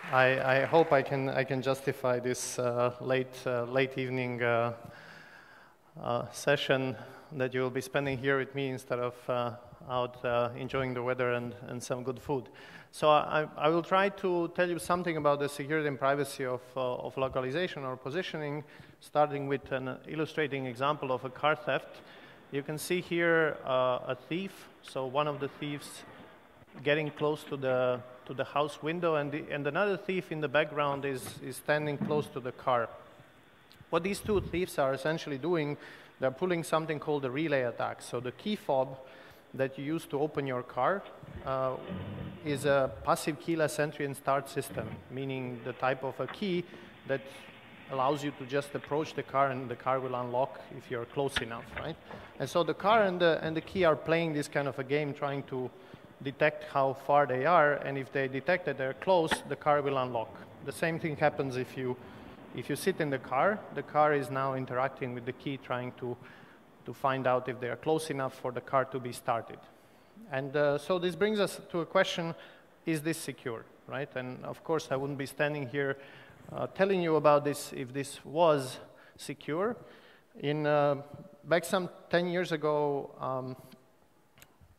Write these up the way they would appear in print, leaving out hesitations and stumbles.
I hope I can justify this late evening session that you will be spending here with me instead of out enjoying the weather and some good food. So I will try to tell you something about the security and privacy of localization or positioning, starting with an illustrating example of a car theft. You can see here a thief. So one of the thieves getting close to the house window, and another thief in the background is standing close to the car. What these two thieves are essentially doing, they're pulling something called a relay attack. So the key fob that you use to open your car is a passive keyless entry and start system, meaning the type of a key that allows you to just approach the car and the car will unlock if you're close enough, right? And so the car and the key are playing this kind of a game, trying to detect how far they are, and if they detect that they're close, the car will unlock. The same thing happens if you sit in the car is now interacting with the key, trying to find out if they are close enough for the car to be started. And so this brings us to a question, is this secure, right? And of course I wouldn't be standing here telling you about this if this was secure. Back some 10 years ago,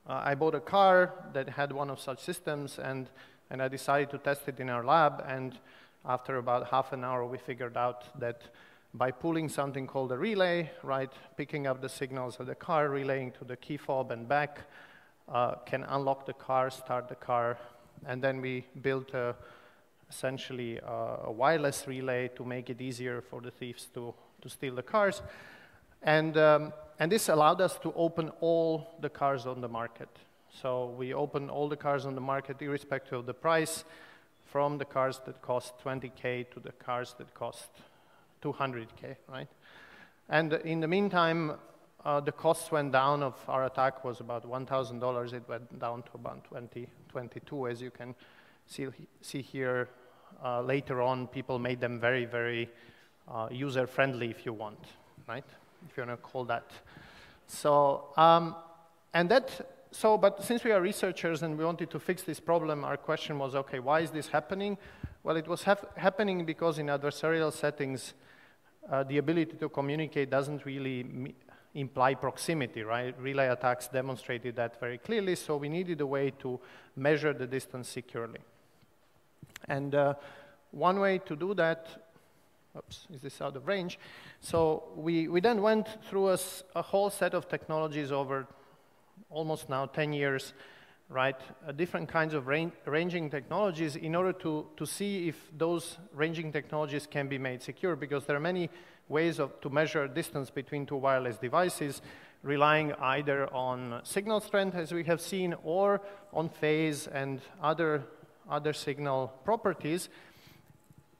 I bought a car that had one of such systems, and I decided to test it in our lab, and after about half an hour we figured out that by pulling something called a relay, right, picking up the signals of the car, relaying to the key fob and back, can unlock the car, start the car, and then we built essentially a wireless relay to make it easier for the thieves to steal the cars. And this allowed us to open all the cars on the market. So we opened all the cars on the market, irrespective of the price, from the cars that cost $20K to the cars that cost $200K, right? And in the meantime, the costs went down. Of our attack was about $1,000. It went down to about $22, as you can see here. Later on, people made them very, very user-friendly, if you want, right? If you want to call that. So, but since we are researchers and we wanted to fix this problem, our question was, okay, why is this happening? Well, it was happening because in adversarial settings, the ability to communicate doesn't really imply proximity, right? Relay attacks demonstrated that very clearly, so we needed a way to measure the distance securely. And one way to do that, oops, is this out of range? So we then went through a whole set of technologies over almost now 10 years, right? Different kinds of ranging technologies in order to see if those ranging technologies can be made secure, because there are many ways to measure distance between two wireless devices, relying either on signal strength, as we have seen, or on phase and other signal properties.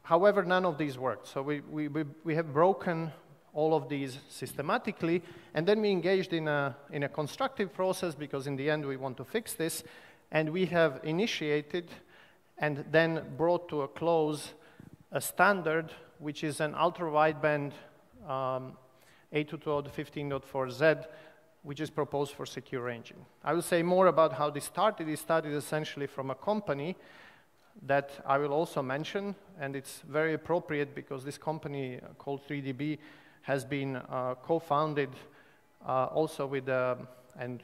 However, none of these worked. So we have broken all of these systematically, and then we engaged in a constructive process, because in the end we want to fix this, and we have initiated and then brought to a close a standard, which is an ultra-wideband 802.15.4z, which is proposed for secure ranging. I will say more about how this started. It started essentially from a company that I will also mention, and it's very appropriate because this company called 3DB has been co-founded also with, and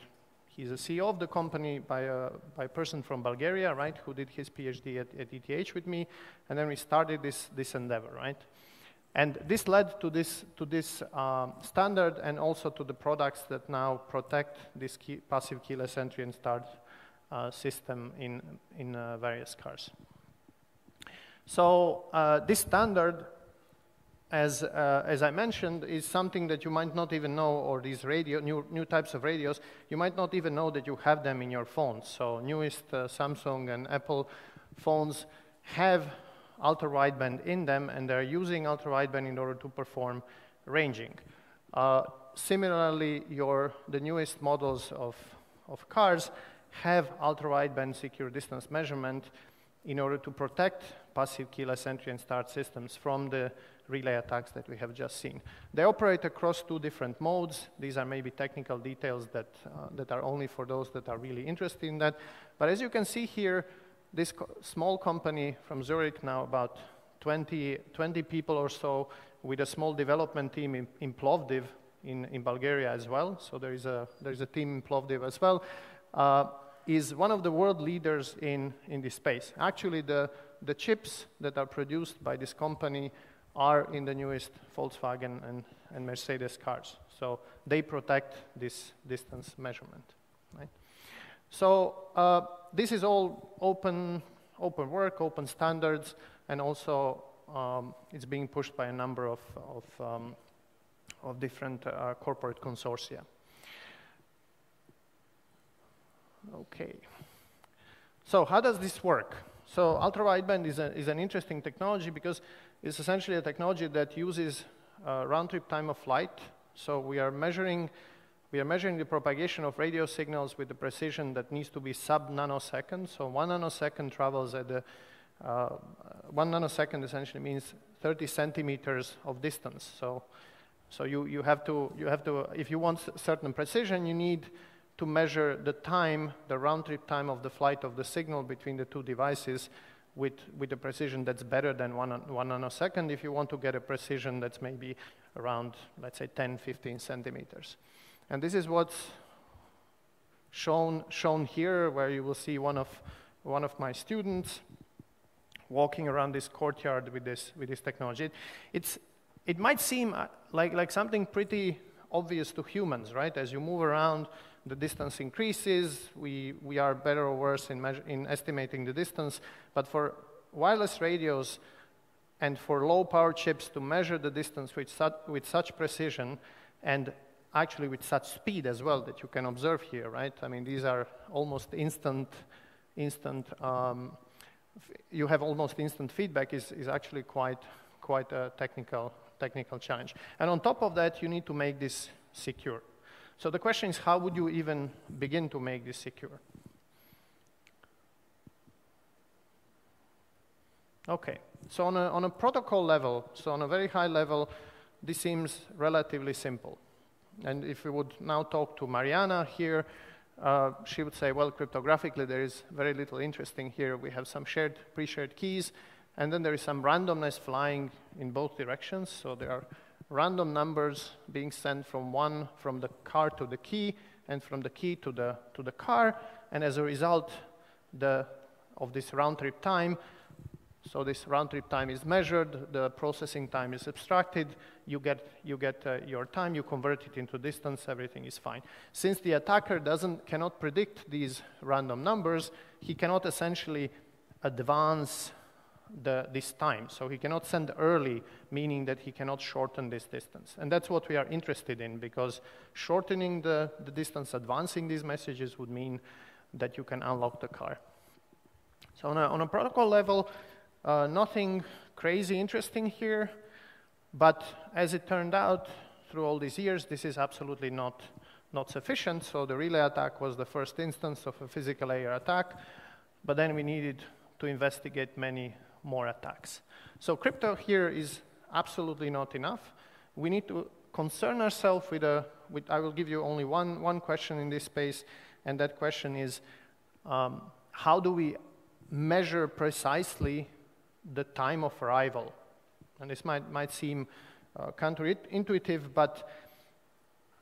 he's a CEO of the company by a person from Bulgaria, right, who did his PhD at ETH with me, and then we started this endeavor, right? And this led to this standard, and also to the products that now protect this passive keyless entry and start system in various cars. So this standard, as I mentioned, is something that you might not even know, or these new types of radios, you might not even know that you have them in your phones. So newest Samsung and Apple phones have ultra-wideband in them, and they're using ultra-wideband in order to perform ranging. Similarly, the newest models of cars have ultra-wideband secure distance measurement in order to protect passive keyless entry and start systems from the relay attacks that we have just seen. They operate across two different modes. These are maybe technical details that are only for those that are really interested in that. But as you can see here, this small company from Zurich, now about 20 people or so, with a small development team in Plovdiv in Bulgaria as well. So there is a team in Plovdiv as well. Is one of the world leaders in this space. Actually, the chips that are produced by this company are in the newest Volkswagen and Mercedes cars. So they protect this distance measurement, right? So this is all open work, open standards, and also it's being pushed by a number of different corporate consortia. Okay. So how does this work? So ultra-wideband is an interesting technology because it's essentially a technology that uses round-trip time of flight. So we are measuring the propagation of radio signals with the precision that needs to be sub-nanosecond. So 1 nanosecond travels at 1 nanosecond essentially means 30 centimeters of distance. So you have to, if you want certain precision, you need to measure the time, the round-trip time of the flight of the signal between the two devices with a precision that's better than 1 nanosecond if you want to get a precision that's maybe around, let's say, 10, 15 centimeters. And this is what's shown here, where you will see one of my students walking around this courtyard with this technology. It might seem like something pretty obvious to humans, right? As you move around, the distance increases. We are better or worse in estimating the distance. But for wireless radios and for low power chips to measure the distance with such precision and actually with such speed as well that you can observe here, right? I mean, these are almost instant. You have almost instant feedback is actually quite a technical challenge. And on top of that, you need to make this secure. So the question is, how would you even begin to make this secure? Okay, so on a protocol level, so on a very high level, this seems relatively simple. And if we would now talk to Mariana here, she would say, well, cryptographically, there is very little interesting here. We have some pre-shared keys, and then there is some randomness flying in both directions. So there are random numbers being sent from the car to the key, and from the key to the car. And as a result of this round-trip time, so this round-trip time is measured, the processing time is abstracted, you get your time, you convert it into distance, everything is fine. Since the attacker cannot predict these random numbers, he cannot essentially advance this time. So he cannot send early, meaning that he cannot shorten this distance. And that's what we are interested in, because shortening the distance, advancing these messages would mean that you can unlock the car. So on a protocol level, nothing crazy interesting here, but as it turned out, through all these years, this is absolutely not sufficient. So the relay attack was the first instance of a physical layer attack, but then we needed to investigate many more attacks. So crypto here is absolutely not enough. We need to concern ourselves with I will give you only one question in this space, and that question is, how do we measure precisely the time of arrival? And this might seem counterintuitive, but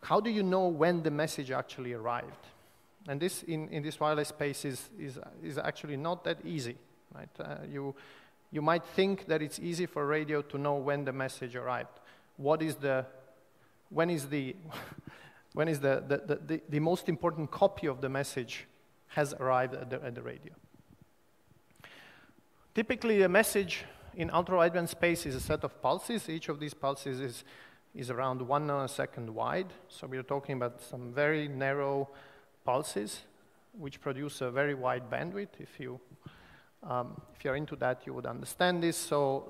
how do you know when the message actually arrived? And this, in this wireless space, is actually not that easy, right? You might think that it's easy for radio to know when the message arrived. When is the most important copy of the message has arrived at the radio? Typically, a message in ultra-wideband space is a set of pulses. Each of these pulses is around 1 nanosecond wide. So we are talking about some very narrow pulses, which produce a very wide bandwidth. If you're into that, you would understand this. So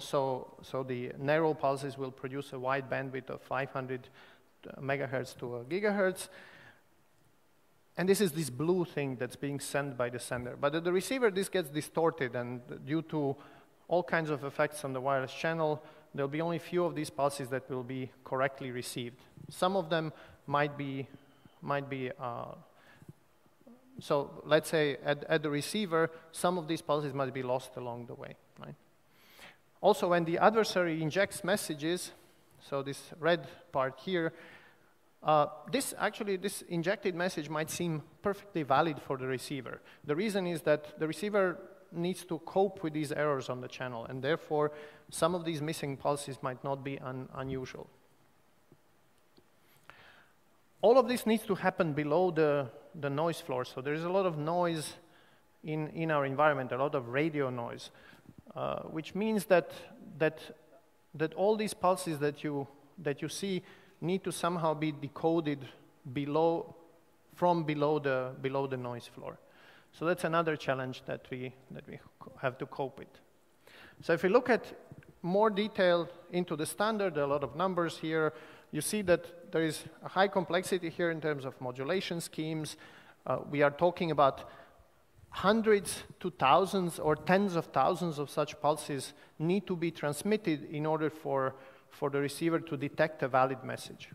the narrow pulses will produce a wide bandwidth of 500 megahertz to a gigahertz. And this is this blue thing that's being sent by the sender. But at the receiver, this gets distorted, and due to all kinds of effects on the wireless channel, there'll be only few of these pulses that will be correctly received. Some of them might be so let's say at the receiver, some of these pulses might be lost along the way, right? Also, when the adversary injects messages, so this red part here, this injected message might seem perfectly valid for the receiver. The reason is that the receiver needs to cope with these errors on the channel, and therefore some of these missing pulses might not be unusual. All of this needs to happen below the noise floor, so there is a lot of noise in our environment, a lot of radio noise, which means that all these pulses that you see need to somehow be decoded from below the noise floor. So that's another challenge that we have to cope with. So if we look at more detail into the standard, a lot of numbers here, you see that there is a high complexity here in terms of modulation schemes. We are talking about hundreds to thousands or tens of thousands of such pulses need to be transmitted in order for the receiver to detect a valid message.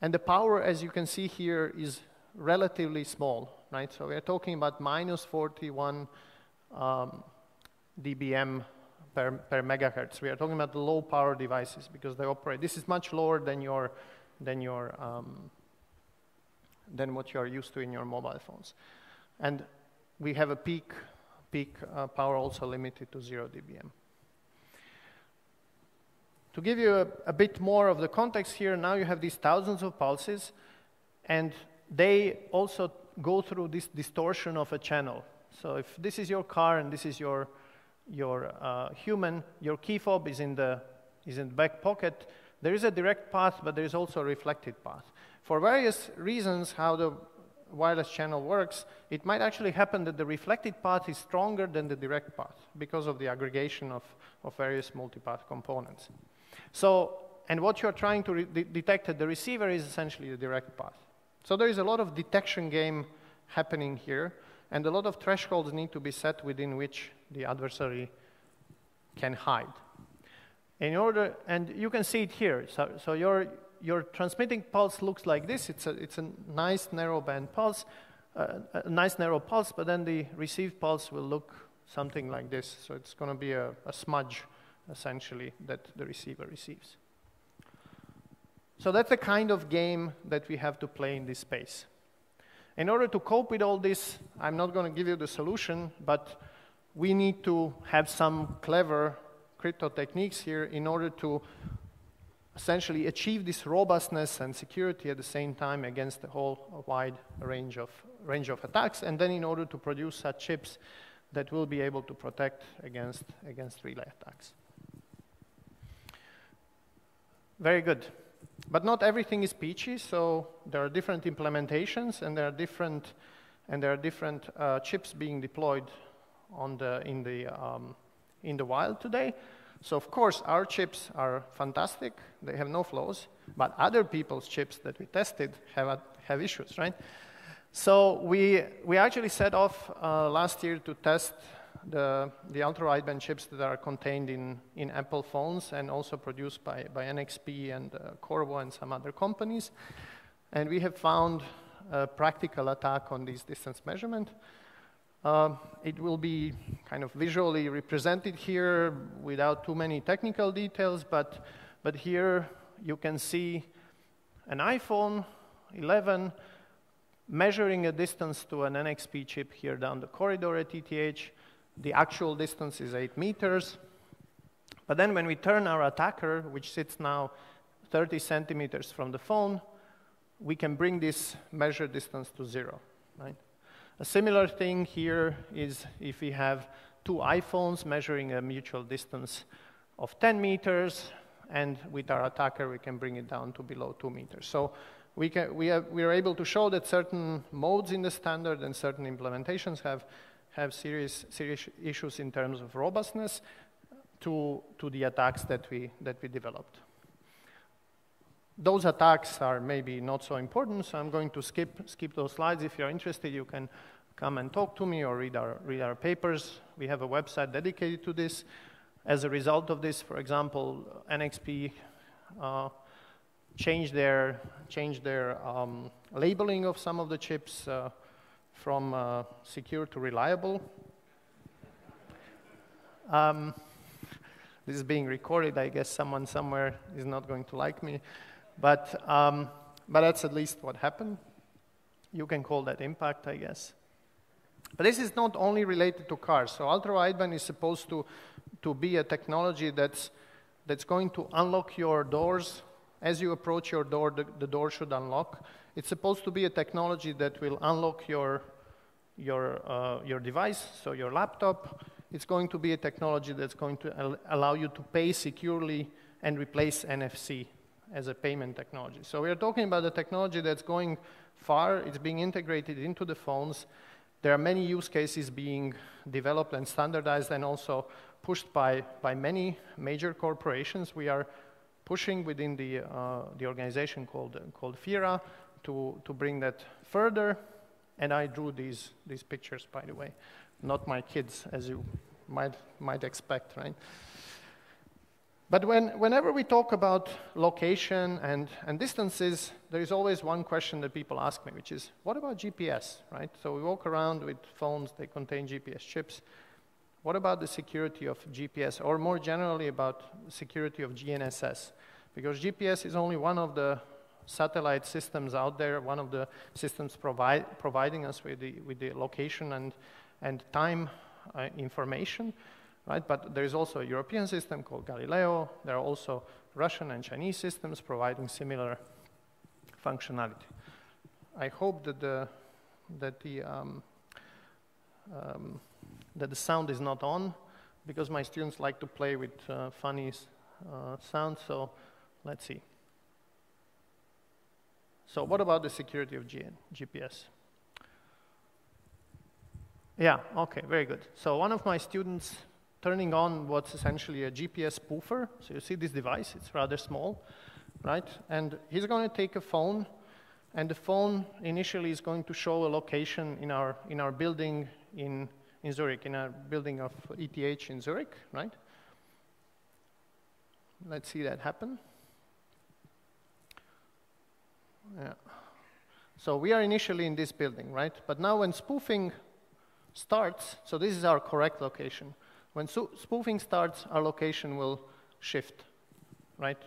And the power, as you can see here, is relatively small, right? So we are talking about minus 41 dBm per megahertz. We are talking about low power devices because they operate. This is much lower than what you are used to in your mobile phones. And we have a peak power also limited to 0 dBm. To give you a bit more of the context here, now you have these thousands of pulses, and they also go through this distortion of a channel. So if this is your car and this is your human, your key fob is in the back pocket. There is a direct path, but there is also a reflected path. For various reasons, how the wireless channel works, it might actually happen that the reflected path is stronger than the direct path because of the aggregation of various multipath components. So, and what you're trying to detect at the receiver is essentially the direct path. So there is a lot of detection game happening here, and a lot of thresholds need to be set within which the adversary can hide. And you can see it here. So your transmitting pulse looks like this. It's a nice narrow band pulse, a nice narrow pulse, but then the received pulse will look something like this. So it's going to be a smudge, essentially, that the receiver receives. So that's the kind of game that we have to play in this space. In order to cope with all this, I'm not going to give you the solution, but we need to have some clever crypto techniques here in order to essentially achieve this robustness and security at the same time against a whole wide range of attacks, and then in order to produce such chips that will be able to protect against relay attacks. Very good. But not everything is peachy, so there are different implementations, and there are different chips being deployed in the wild today. So of course, our chips are fantastic; they have no flaws. But other people's chips that we tested have issues, right? So we actually set off last year to test the ultra-wideband chips that are contained in Apple phones and also produced by NXP and Qorvo and some other companies. And we have found a practical attack on this distance measurement. It will be kind of visually represented here without too many technical details, but here you can see an iPhone 11 measuring a distance to an NXP chip here down the corridor at ETH. The actual distance is 8 meters. But then when we turn our attacker, which sits now 30 centimeters from the phone, we can bring this measured distance to 0, right? A similar thing here is if we have two iPhones measuring a mutual distance of 10 meters, and with our attacker we can bring it down to below 2 meters. So we are able to show that certain modes in the standard and certain implementations have serious issues in terms of robustness to the attacks that we developed. Those attacks are maybe not so important, so I'm going to skip those slides. If you're interested, you can come and talk to me or read our papers. We have a website dedicated to this. As a result of this, for example, NXP changed their labeling of some of the chips from secure to reliable. This is being recorded. I guess someone somewhere is not going to like me, but that's at least what happened. You can call that impact, I guess. But this is not only related to cars. So ultra-wideband is supposed to be a technology that's going to unlock your doors. As you approach your door, the door should unlock. It's supposed to be a technology that will unlock your device, so your laptop. It's going to be a technology that's going to allow you to pay securely and replace NFC as a payment technology. So we are talking about a technology that's going far. It's being integrated into the phones. There are many use cases being developed and standardized and also pushed by many major corporations. We are pushing within the organization called FIRA to bring that further. And I drew these pictures, by the way. Not my kids, as you might expect, right? But whenever we talk about location and distances, there is always one question that people ask me, which is, what about GPS, right? So we walk around with phones, they contain GPS chips. What about the security of GPS, or more generally about security of GNSS? Because GPS is only one of the satellite systems out there, one of the systems providing us with the location and time information. Right? But there is also a European system called Galileo. There are also Russian and Chinese systems providing similar functionality. I hope that the sound is not on, because my students like to play with funny sounds, so let's see. So what about the security of GPS? Yeah, okay, very good. So one of my students turning on what's essentially a GPS spoofer. So you see this device, it's rather small, right? And he's going to take a phone, and the phone initially is going to show a location in our building in Zurich, in our building of ETH in Zurich, right? Let's see that happen. Yeah. So we are initially in this building, right? But now when spoofing starts, so this is our correct location. When spoofing starts, our location will shift, right?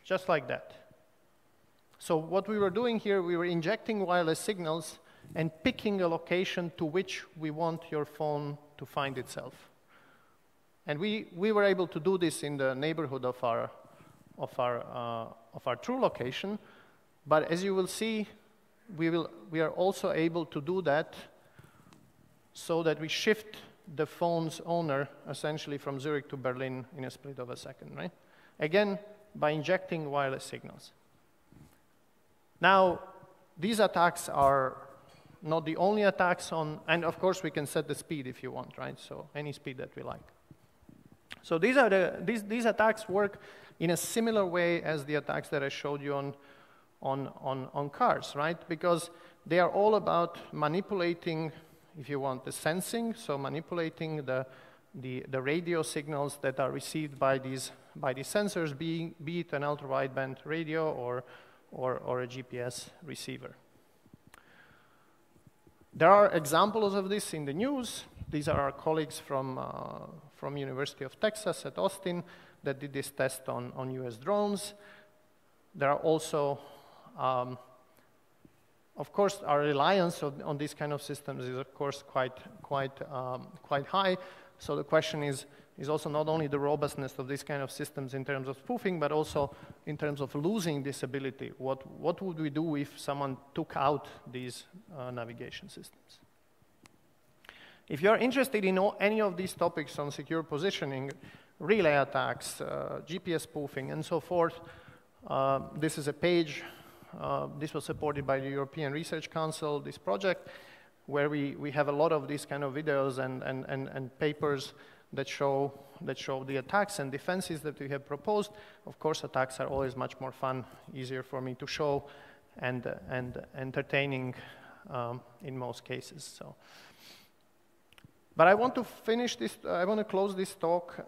Just like that. So what we were doing here, we were injecting wireless signals and picking a location to which we want your phone to find itself. And we were able to do this in the neighborhood of our true location. But as you will see, we are also able to do that so that we shift the phone's owner essentially from Zurich to Berlin in a split of a second, right? Again, by injecting wireless signals. Now, these attacks are not the only attacks on, and of course we can set the speed if you want, right? So any speed that we like. So these attacks work in a similar way as the attacks that I showed you on cars, right? Because they are all about manipulating, if you want, the sensing, so manipulating the radio signals that are received by these sensors, be it an ultra-wideband radio or a GPS receiver. There are examples of this in the news. These are our colleagues from University of Texas at Austin that did this test on US drones. There are also of course, our reliance on these kind of systems is, of course, quite high. So the question is also not only the robustness of these kind of systems in terms of spoofing, but also in terms of losing this ability. What would we do if someone took out these navigation systems? If you're interested in any of these topics on secure positioning, relay attacks, GPS spoofing, and so forth, this is a page. This was supported by the European Research Council, this project, where we have a lot of these kind of videos and papers that show the attacks and defenses that we have proposed. Of course, attacks are always much more fun, easier for me to show, and entertaining in most cases. So, but I want to finish this. I want to close this talk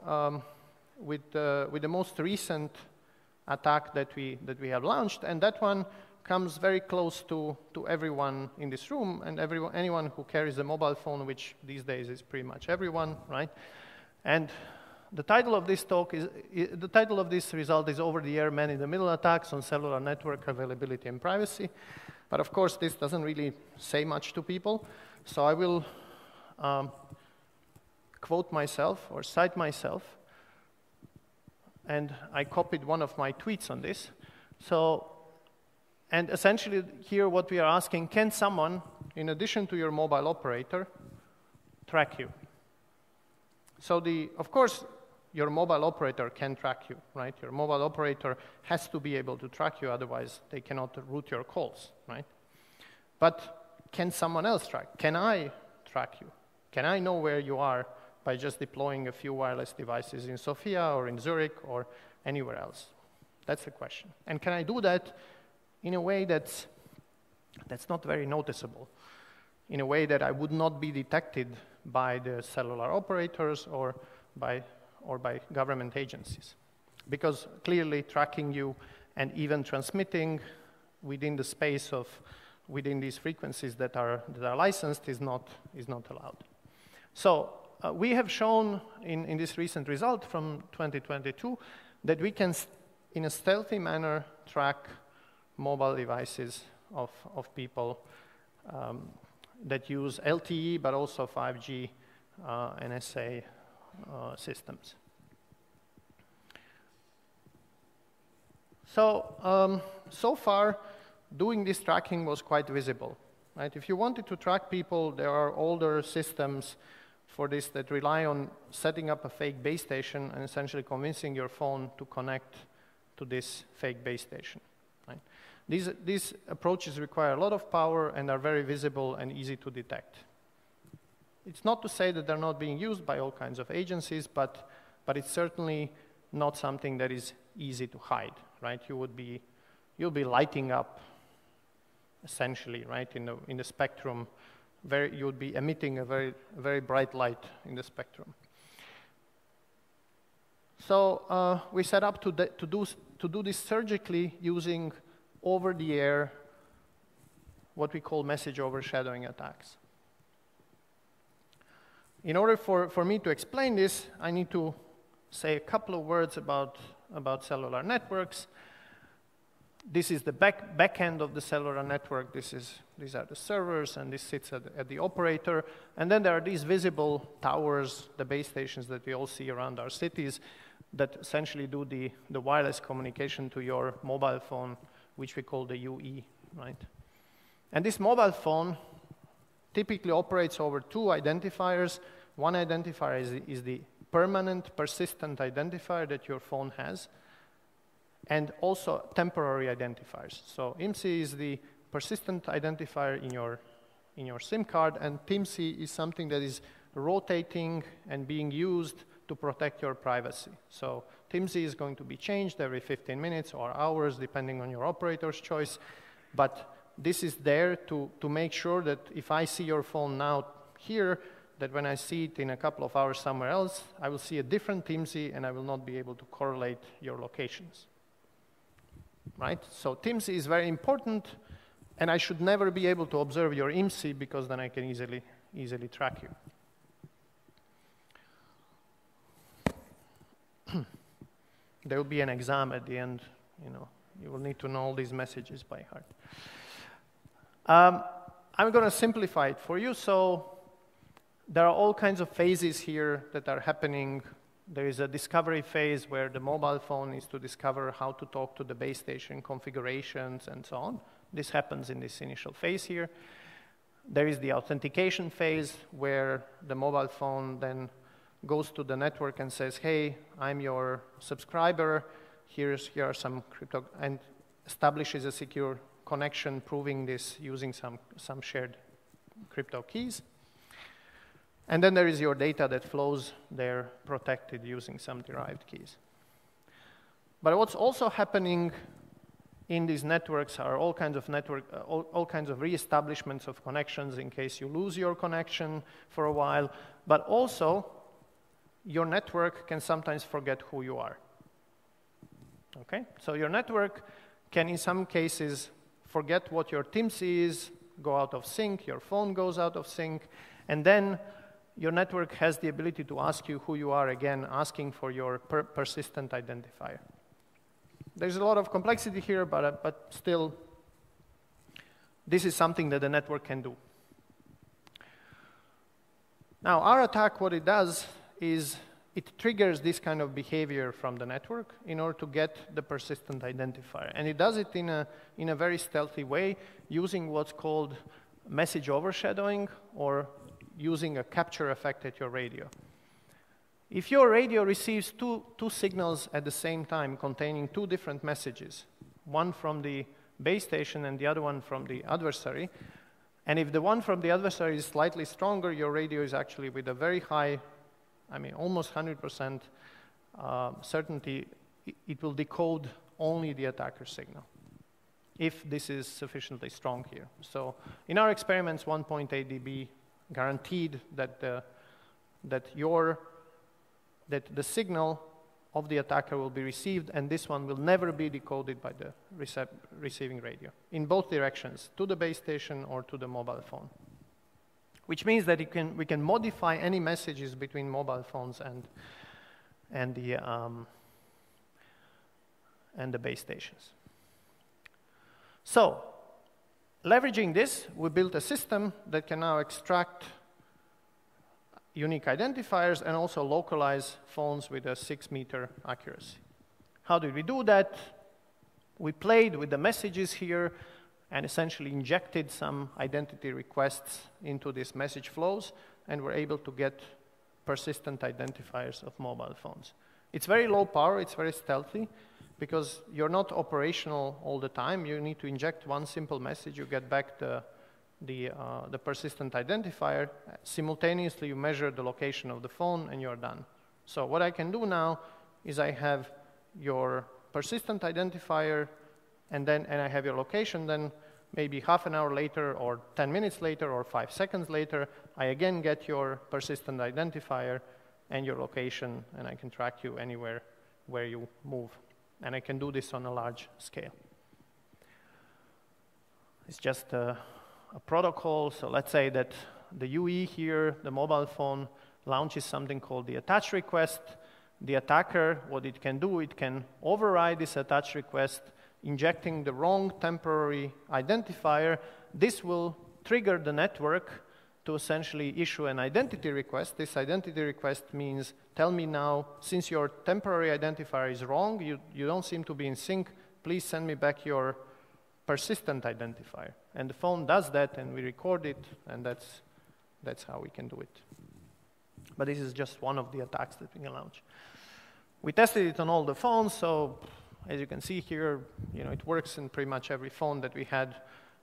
with the most recent attack that we have launched, and that one comes very close to everyone in this room and anyone who carries a mobile phone, which these days is pretty much everyone, right? And the title of this talk is, the title of this result is Over-the-Air Man-in-the-Middle Attacks on Cellular Network Availability and Privacy. But of course, this doesn't really say much to people. So I will quote myself or cite myself. And I copied one of my tweets on this. So, and essentially here what we are asking, can someone, in addition to your mobile operator, track you? So of course, your mobile operator can track you, right? Your mobile operator has to be able to track you, otherwise they cannot route your calls, right? But can someone else track? Can I track you? Can I know where you are by just deploying a few wireless devices in Sofia or in Zurich or anywhere else? That's the question. And can I do that in a way that's not very noticeable, in a way that I would not be detected by the cellular operators or by government agencies? Because clearly tracking you and even transmitting within the space of within these frequencies that are licensed is not allowed. So we have shown in this recent result from 2022 that we can, in a stealthy manner, track mobile devices of people that use LTE, but also 5G NSA systems. So, so far, doing this tracking was quite visible, right? If you wanted to track people, there are older systems for this that rely on setting up a fake base station and essentially convincing your phone to connect to this fake base station, right? These approaches require a lot of power and are very visible and easy to detect. It's not to say that they're not being used by all kinds of agencies, but it's certainly not something that is easy to hide, right? You'll be lighting up, essentially, right, in the spectrum. You would be emitting a very bright light in the spectrum. So we set up to do this surgically using over-the-air, what we call message overshadowing attacks. In order for me to explain this, I need to say a couple of words about cellular networks. This is the back end of the cellular network. These are the servers, and this sits at the operator. And then there are these visible towers, the base stations that we all see around our cities, that essentially do the wireless communication to your mobile phone, which we call the UE, right? And this mobile phone typically operates over two identifiers. One identifier is the permanent, persistent identifier that your phone has, and also temporary identifiers. So IMSI is the persistent identifier in your SIM card, and TIMSI is something that is rotating and being used to protect your privacy. So TIMSI is going to be changed every 15 minutes or hours, depending on your operator's choice. But this is there to make sure that if I see your phone now here, that when I see it in a couple of hours somewhere else, I will see a different TIMSI and I will not be able to correlate your locations. Right? So TIMSI is very important, and I should never be able to observe your IMSI because then I can easily track you. There will be an exam at the end, you will need to know all these messages by heart. I'm going to simplify it for you. So there are all kinds of phases here that are happening. There is a discovery phase where the mobile phone is to discover how to talk to the base station configurations and so on. This happens in this initial phase here. There is the authentication phase where the mobile phone then goes to the network and says, hey, I'm your subscriber, here are some crypto, and establishes a secure connection proving this using some shared crypto keys. And then there is your data that flows there protected using some derived keys. But what's also happening in these networks are all kinds of reestablishments of connections in case you lose your connection for a while, but also your network can sometimes forget who you are. Okay? So your network can in some cases forget what your TIMS is, go out of sync, your phone goes out of sync, and then your network has the ability to ask you who you are again, asking for your persistent identifier. There's a lot of complexity here, but still, this is something that the network can do. Now, our attack, what it does is it triggers this kind of behavior from the network in order to get the persistent identifier. And it does it in a very stealthy way, using what's called message overshadowing, or using a capture effect at your radio. If your radio receives two signals at the same time containing two different messages, one from the base station and the other one from the adversary, and if the one from the adversary is slightly stronger, your radio is actually with a very high, I mean almost 100% certainty, it will decode only the attacker signal, if this is sufficiently strong here. So in our experiments, 1.8 dB guaranteed that the signal of the attacker will be received, and this one will never be decoded by the receiving radio, in both directions, to the base station or to the mobile phone. Which means that we can modify any messages between mobile phones and the base stations. So, leveraging this, we built a system that can now extract unique identifiers and also localize phones with a 6-meter accuracy. How did we do that? We played with the messages here and essentially injected some identity requests into these message flows, and were able to get persistent identifiers of mobile phones. It's very low power, it's very stealthy, because you're not operational all the time. You need to inject one simple message, you get back the persistent identifier. Simultaneously, you measure the location of the phone, and you're done. So what I can do now is I have your persistent identifier, and I have your location. Then maybe half an hour later, or 10 minutes later, or 5 seconds later, I again get your persistent identifier and your location, and I can track you anywhere where you move. And I can do this on a large scale. It's just a protocol. So let's say that the UE here, the mobile phone, launches something called the attach request. The attacker, what it can do, it can override this attach request, injecting the wrong temporary identifier. This will trigger the network to essentially issue an identity request. This identity request means, tell me now, since your temporary identifier is wrong, you don't seem to be in sync, please send me back your persistent identifier. And the phone does that, and we record it, and that's how we can do it. But this is just one of the attacks that we can launch. We tested it on all the phones, so as you can see here, it works in pretty much every phone that we had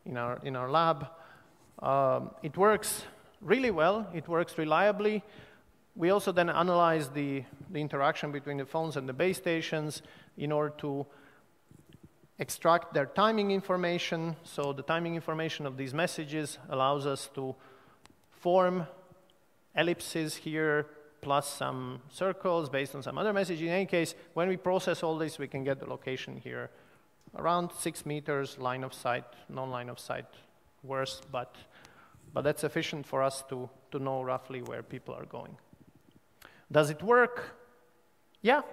in our lab. It works really well. It works reliably. We also then analyze the interaction between the phones and the base stations in order to extract their timing information. So the timing information of these messages allows us to form ellipses here plus some circles based on some other message. In any case, when we process all this, we can get the location here around 6 meters, line of sight, non-line of sight, worse, but that's sufficient for us to know roughly where people are going. Does it work? Yeah,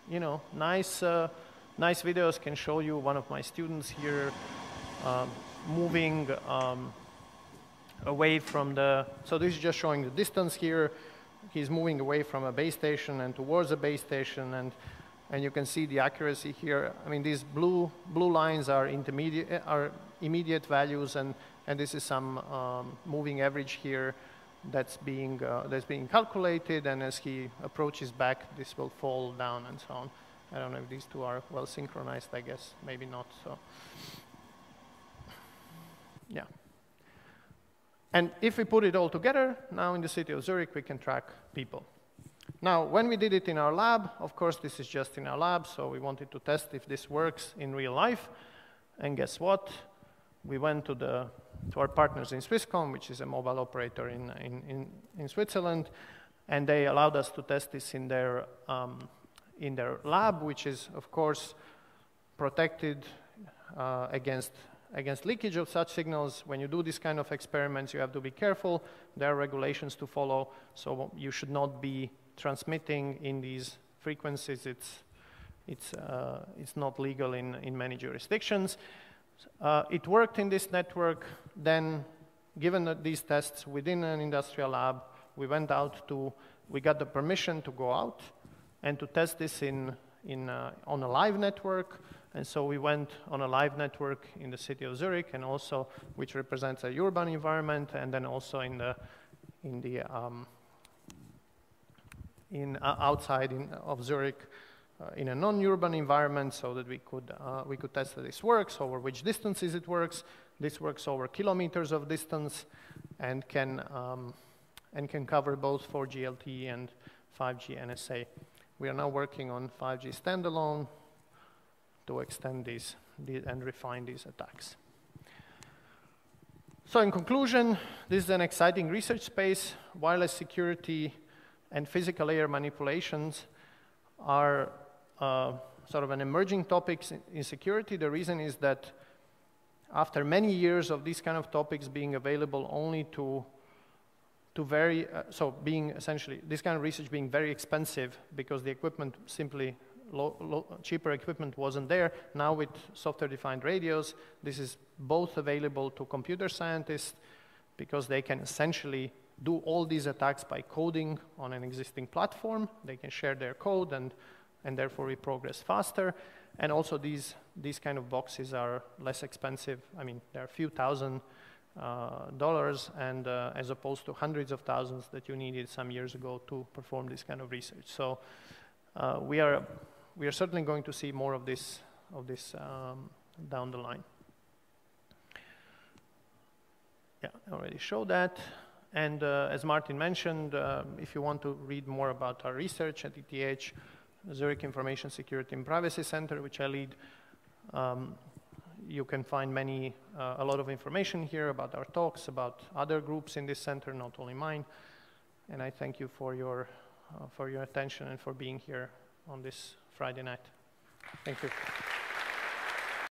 nice videos can show you one of my students here moving away from so this is just showing the distance here. He's moving away from a base station and towards a base station, and you can see the accuracy here. I mean, these blue lines are immediate values, and this is some moving average here that's being calculated, and as he approaches back, this will fall down and so on. I don't know if these two are well synchronized, I guess, maybe not, so. Yeah. And if we put it all together, now in the city of Zurich, we can track people. Now, when we did it in our lab, of course, this is just in our lab, so we wanted to test if this works in real life. And guess what? We went to our partners in Swisscom, which is a mobile operator in Switzerland, and they allowed us to test this in their lab, which is, of course, protected against against leakage of such signals. When you do this kind of experiments, you have to be careful. There are regulations to follow, so you should not be transmitting in these frequencies. It's not legal in many jurisdictions. It worked in this network. Then, given these tests within an industrial lab, we got the permission to go out and to test this on a live network. And so we went on a live network in the city of Zurich, and also which represents a urban environment, and then also outside of Zurich in a non-urban environment, so that we could test that this works, over which distances it works. This works over kilometers of distance, and can cover both 4G LTE and 5G NSA. We are now working on 5G standalone to extend these and refine these attacks. So in conclusion, this is an exciting research space. Wireless security and physical layer manipulations are sort of an emerging topics in security. The reason is that after many years of these kind of topics being available only being essentially, this kind of research being very expensive because the equipment simply, cheaper equipment wasn't there. Now with software-defined radios, this is both available to computer scientists because they can essentially do all these attacks by coding on an existing platform. They can share their code, and therefore we progress faster. And also these kind of boxes are less expensive. I mean, they're a few $1,000s, and as opposed to hundreds of thousands that you needed some years ago to perform this kind of research. So we are certainly going to see more of this down the line. Yeah, I already showed that. And as Martin mentioned, if you want to read more about our research at ETH, Zurich Information Security and Privacy Center, which I lead, you can find a lot of information here about our talks, about other groups in this center, not only mine. And I thank you for your attention and for being here on this Friday night. Thank you.